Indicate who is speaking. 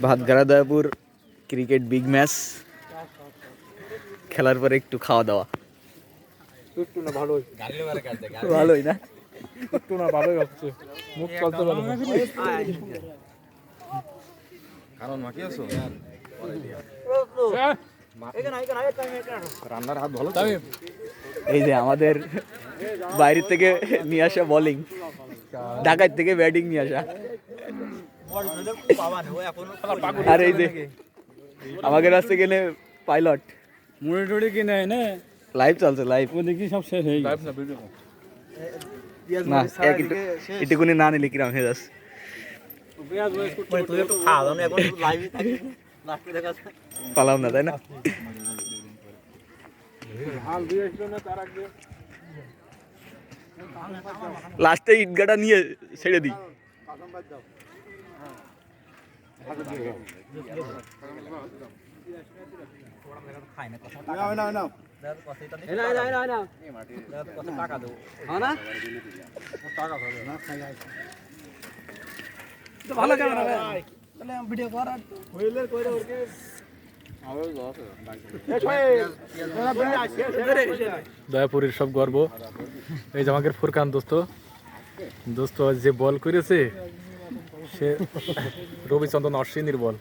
Speaker 1: ভাতগাড়া Dayapur cricket big match খেলার পরে একটু খাওয়া দাওয়া ভালোই না
Speaker 2: ভালোই হচ্ছে মুখ চলতে পারে রান্নার হাত ভালো।
Speaker 1: এই যে আমাদের বাইরে থেকে নিয়ে আসা বোলিং, ঢাকার থেকে ব্যাটিং নিয়ে আসা। আর এই যে আমাদের কাছ থেকে পাইলট
Speaker 2: মুড়ি টুড়ি কিনে না
Speaker 1: লাইভ চলছে, লাইভ
Speaker 2: ও দেখি সব শেষ হয়ে গেছে।
Speaker 1: না এটুকুনি না নিলে কিরাম হয়ে যাচ্ছে। পালাম না, তাই না? লাস্টে ইটগাটা নিয়ে ছেড়ে দিই।
Speaker 2: দয়াপুরের সব গর্ব এই যে আমাদের ফুরকান দোস্ত দোস্ত যে বল করেছে সে রবিচন্দ্রন অশ্বিনীর বল।